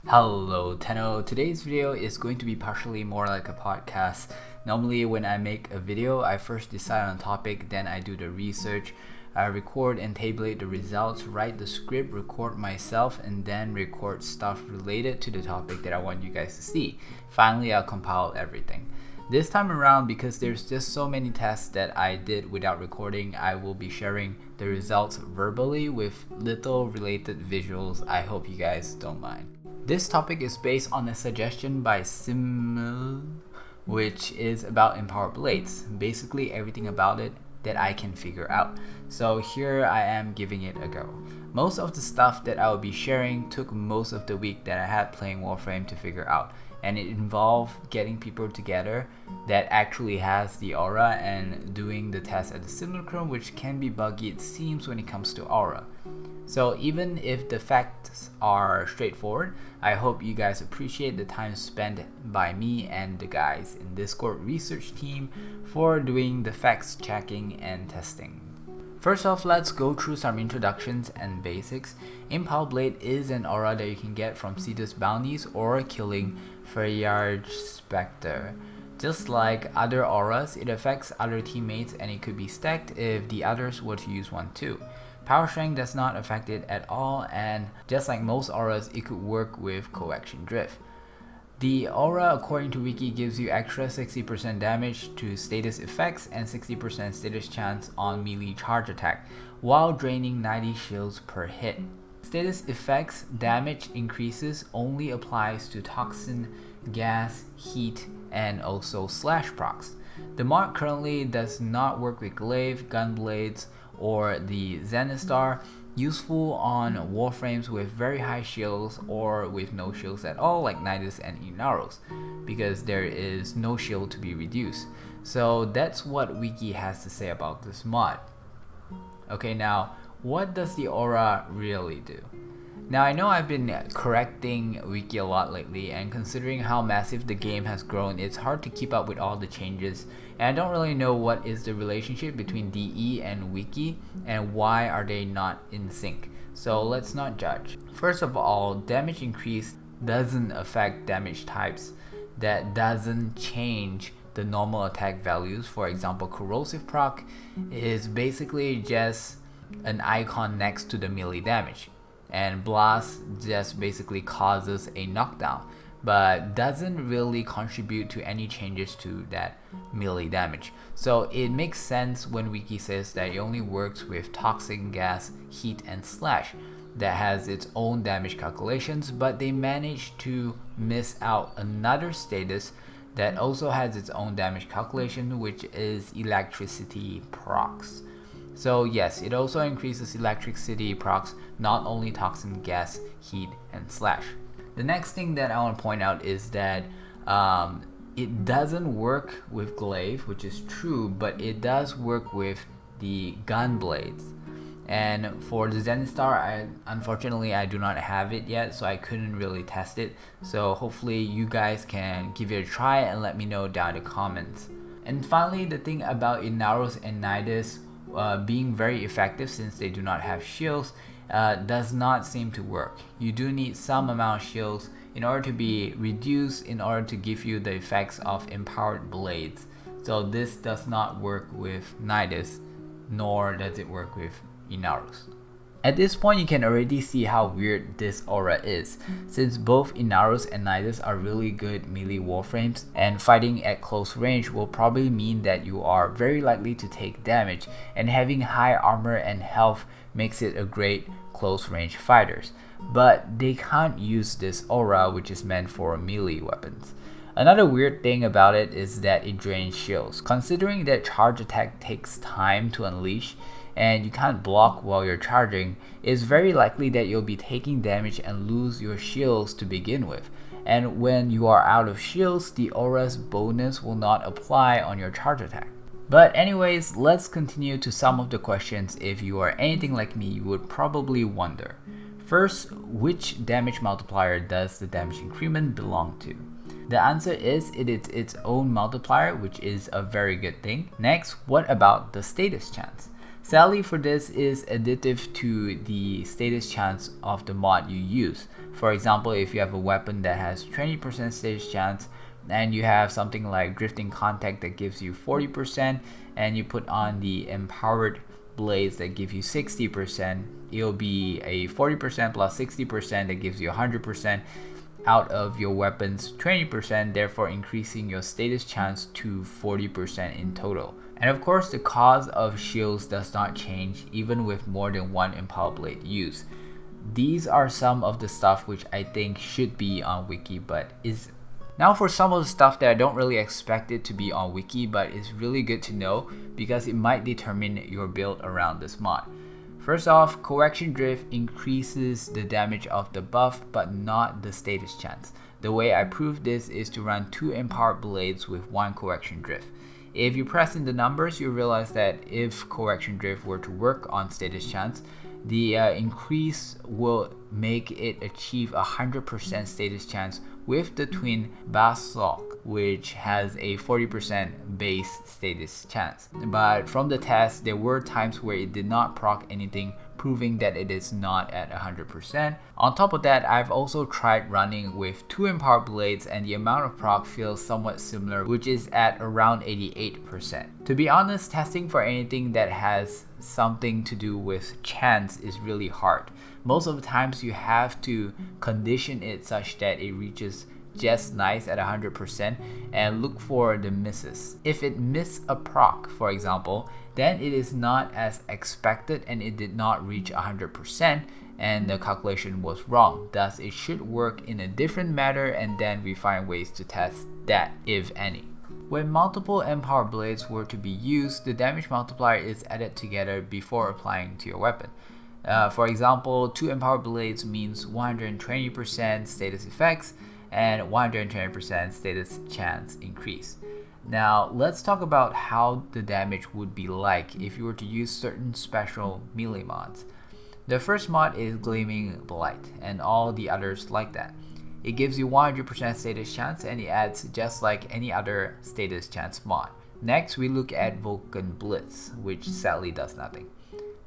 Hello Tenno, today's video is going to be partially more like a podcast. Normally when I make a video, I first decide on a topic, then I do the research, I record and tabulate the results, write the script, record myself, and then record stuff related to the topic that I want you guys to see. Finally, I'll compile everything. This time around, because there's just so many tests that I did without recording, I will be sharing the results verbally with little related visuals. I hope you guys don't mind. This topic is based on a suggestion by which is about empowered blades. Basically everything about it that I can figure out. So here I am giving it a go. Most of the stuff that I will be sharing took most of the week that I had playing Warframe to figure out, and it involved getting people together that actually has the aura and doing the test at the simulacrum, which can be buggy it seems when it comes to aura. So even if the facts are straightforward, I hope you guys appreciate the time spent by me and the guys in Discord research team for doing the facts checking and testing. First off, let's go through some introductions and basics. Empowered Blade is an aura that you can get from Cetus bounties or killing Freyard's Spectre. Just like other auras, it affects other teammates and it could be stacked if the others were to use one too. Power strength does not affect it at all, and just like most auras, it could work with coaction drift. The aura, according to wiki, gives you extra 60% damage to status effects and 60% status chance on melee charge attack, while draining 90 shields per hit. Status effects damage increases only applies to toxin, gas, heat, and also slash procs. The mod currently does not work with glaive, gunblades, or the Zenistar, useful on warframes with very high shields or with no shields at all like Nidus and Inaros, because there is no shield to be reduced. So that's what wiki has to say about this mod. Okay, now what does the aura really do? Now I know I've been correcting wiki a lot lately, and considering how massive the game has grown, it's hard to keep up with all the changes, and I don't really know what is the relationship between DE and wiki and why are they not in sync. So let's not judge. First of all, damage increase doesn't affect damage types. That doesn't change the normal attack values. For example, corrosive proc is basically just an icon next to the melee damage, and blast just basically causes a knockdown but doesn't really contribute to any changes to that melee damage. So it makes sense when wiki says that it only works with toxic, gas, heat, and slash that has its own damage calculations, but they managed to miss out another status that also has its own damage calculation, which is electricity procs. So yes, it also increases electricity procs, not only toxin, gas, heat, and slash. The next thing that I want to point out is that it doesn't work with glaive, which is true, but it does work with the gun blades. And for the Zenistar, unfortunately I do not have it yet, so I couldn't really test it. So hopefully you guys can give it a try and let me know down in the comments. And finally, the thing about Inaros and Nidus being very effective since they do not have shields does not seem to work. You do need some amount of shields in order to be reduced in order to give you the effects of empowered blades. So this does not work with Nidus, nor does it work with Inaros. At this point, you can already see how weird this aura is, since both Inaros and Nidus are really good melee warframes, and fighting at close range will probably mean that you are very likely to take damage, and having high armor and health makes it a great close range fighters. But they can't use this aura, which is meant for melee weapons. Another weird thing about it is that it drains shields. Considering that charge attack takes time to unleash, and you can't block while you're charging, it's very likely that you'll be taking damage and lose your shields to begin with. And when you are out of shields, the aura's bonus will not apply on your charge attack. But anyways, let's continue to some of the questions if you are anything like me you would probably wonder. First, which damage multiplier does the damage increment belong to? The answer is it is its own multiplier, which is a very good thing. Next, what about the status chance? Sadly for this is additive to the status chance of the mod you use. For example, if you have a weapon that has 20% status chance and you have something like drifting contact that gives you 40% and you put on the empowered blades that give you 60%, it'll be a 40% plus 60% that gives you 100% out of your weapon's 20%, therefore increasing your status chance to 40% in total. And of course, the cost of shields does not change even with more than one Impala blade used. These are some of the stuff which I think should be on wiki but isn't. Now for some of the stuff that I don't really expect it to be on wiki but is really good to know because it might determine your build around this mod. First off, correction drift increases the damage of the buff but not the status chance. The way I prove this is to run 2 empowered blades with 1 correction drift. If you press in the numbers, you realize that if correction drift were to work on status chance, the increase will make it achieve 100% status chance with the twin basalt, which has a 40% base status chance. But from the test, there were times where it did not proc anything, proving that it is not at 100%. On top of that, I've also tried running with 2 empowered blades and the amount of proc feels somewhat similar, which is at around 88%. To be honest, testing for anything that has something to do with chance is really hard. Most of the times you have to condition it such that it reaches just nice at 100% and look for the misses. If it missed a proc, for example, then it is not as expected and it did not reach 100% and the calculation was wrong. Thus, it should work in a different manner and then we find ways to test that, if any. When multiple empowered blades were to be used, the damage multiplier is added together before applying to your weapon. For example, 2 empowered blades means 120% status effects and 120% status chance increase. Now let's talk about how the damage would be like if you were to use certain special melee mods. The first mod is Gleaming Blight and all the others like that. It gives you 100% status chance and it adds just like any other status chance mod. Next we look at Vulcan Blitz, which sadly does nothing.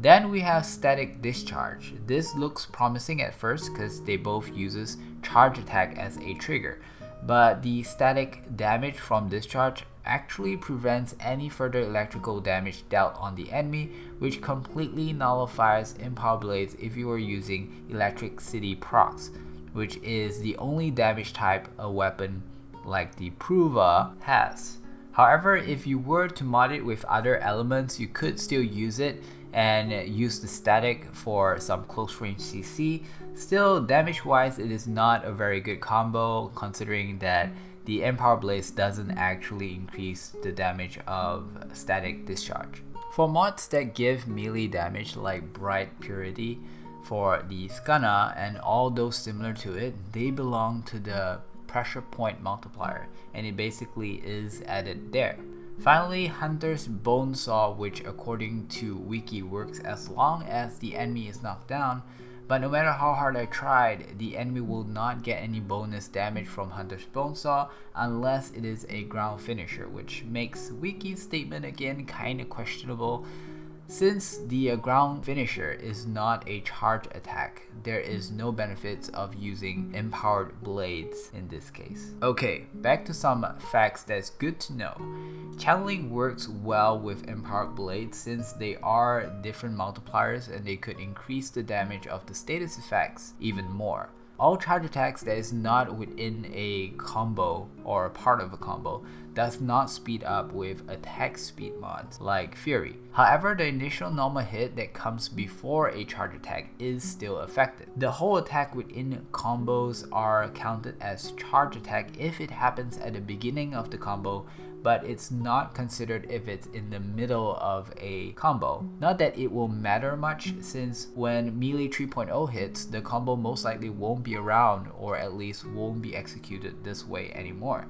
Then we have Static Discharge. This looks promising at first because they both uses charge attack as a trigger, but the static damage from discharge actually prevents any further electrical damage dealt on the enemy, which completely nullifies Impala blades if you are using electricity procs, which is the only damage type a weapon like the Pruva has. However, if you were to mod it with other elements, you could still use it and use the static for some close range CC. Still, damage wise it is not a very good combo considering that the Empower Blaze doesn't actually increase the damage of static discharge. For mods that give melee damage like Bright Purity for the Skana and all those similar to it, they belong to the pressure point multiplier and it basically is added there. Finally, Hunter's Bonesaw, which according to wiki works as long as the enemy is knocked down, but no matter how hard I tried, the enemy will not get any bonus damage from Hunter's Bonesaw unless it is a ground finisher, which makes wiki's statement again kinda questionable. Since the ground finisher is not a charge attack, there is no benefits of using empowered blades in this case. Okay, back to some facts that's good to know. Channeling works well with empowered blades since they are different multipliers and they could increase the damage of the status effects even more. All charge attacks that is not within a combo or a part of a combo does not speed up with attack speed mods like Fury. However, the initial normal hit that comes before a charge attack is still affected. The whole attack within combos are counted as charge attack if it happens at the beginning of the combo, but it's not considered if it's in the middle of a combo. Not that it will matter much since when Melee 3.0 hits, the combo most likely won't be around or at least won't be executed this way anymore.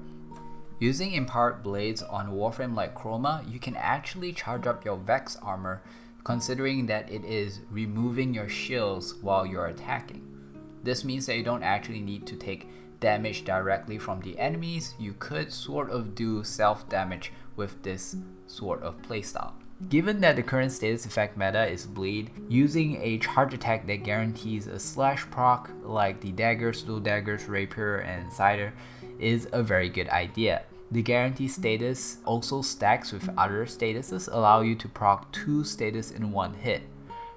Using empowered blades on Warframe like Chroma, you can actually charge up your Vex armor considering that it is removing your shields while you're attacking. This means that you don't actually need to take damage directly from the enemies. You could sort of do self damage with this sort of playstyle. Given that the current status effect meta is bleed, using a charge attack that guarantees a slash proc like the daggers, dual daggers, rapier, and cider is a very good idea. The guarantee status also stacks with other statuses, allow you to proc 2 status in one hit.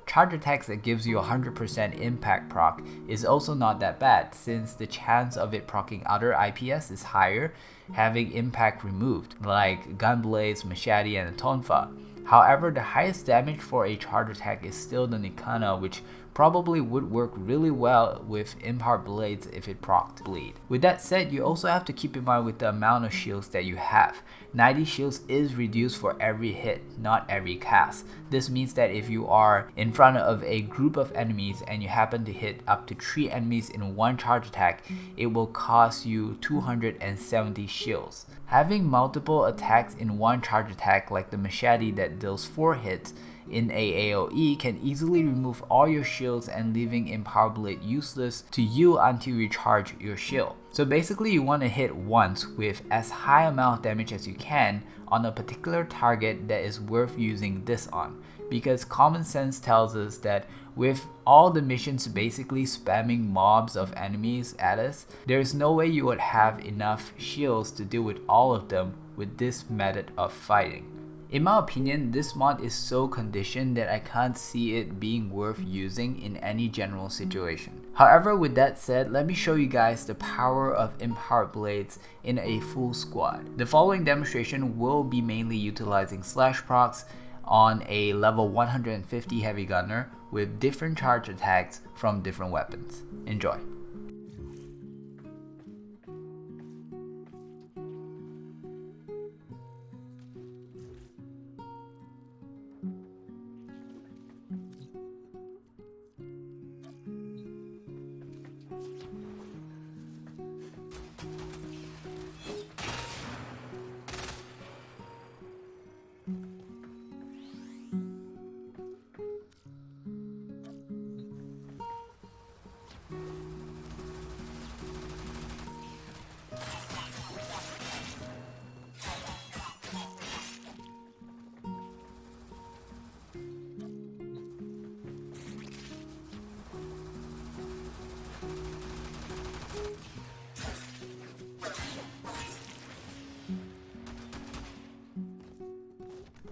Charge attacks that gives you 100% impact proc is also not that bad, since the chance of it proccing other IPS is higher, having impact removed, like Gunblades, Machete, and the Tonfa. However, the highest damage for a charge attack is still the Nikana, which probably would work really well with Empowered Blades if it procced bleed. With that said, you also have to keep in mind with the amount of shields that you have. 90 shields is reduced for every hit, not every cast. This means that if you are in front of a group of enemies and you happen to hit up to 3 enemies in one charge attack, it will cost you 270 shields. Having multiple attacks in one charge attack, like the Machete that deals 4 hits in a AoE, can easily remove all your shields and leaving Empowered Blade useless to you until you recharge your shield. So basically you want to hit once with as high amount of damage as you can on a particular target that is worth using this on, because common sense tells us that with all the missions basically spamming mobs of enemies at us, there is no way you would have enough shields to deal with all of them with this method of fighting. In my opinion, this mod is so conditioned that I can't see it being worth using in any general situation. However, with that said, let me show you guys the power of Empowered Blades in a full squad. The following demonstration will be mainly utilizing slash procs on a level 150 heavy gunner with different charge attacks from different weapons. Enjoy!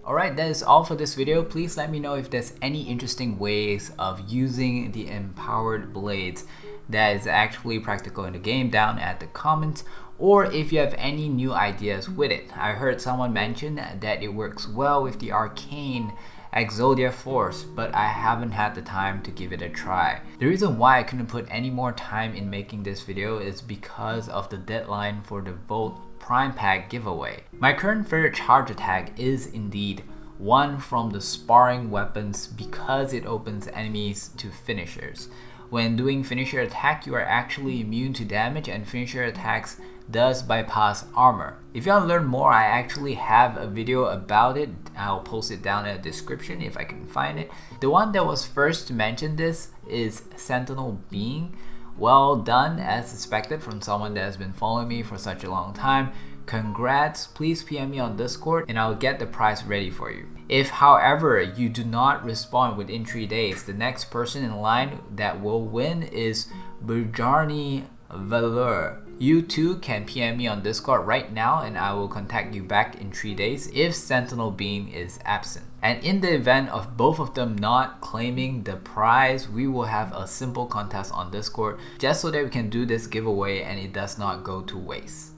Alright, that is all for this video. Please let me know if there's any interesting ways of using the Empowered Blades that is actually practical in the game down at the comments, or if you have any new ideas with it. I heard someone mention that it works well with the Arcane Exodia Force, but I haven't had the time to give it a try. The reason why I couldn't put any more time in making this video is because of the deadline for the Volt Prime Pack giveaway. My current favorite charge attack is indeed one from the Sparring weapons because it opens enemies to finishers. When doing finisher attack, you are actually immune to damage, and finisher attacks does bypass armor. If you want to learn more, I actually have a video about it. I'll post it down in the description if I can find it. The one that was first to mention this is Sentinel Being. Well done, as suspected, from someone that has been following me for such a long time. Congrats, please PM me on Discord and I'll get the prize ready for you. If however you do not respond within 3 days, the next person in line that will win is Burjarni Valor. You too can PM me on Discord right now and I will contact you back in 3 days if Sentinel Being is absent. And in the event of both of them not claiming the prize, we will have a simple contest on Discord just so that we can do this giveaway and it does not go to waste.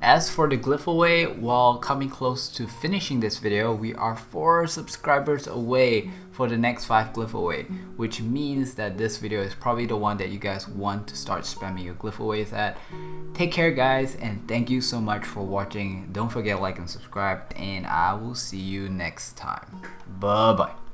As for the giveaway, while coming close to finishing this video, we are 4 subscribers away for the next 5 giveaway, which means that this video is probably the one that you guys want to start spamming your giveaways at. Take care guys, and thank you so much for watching. Don't forget to like and subscribe, and I will see you next time. Bye bye.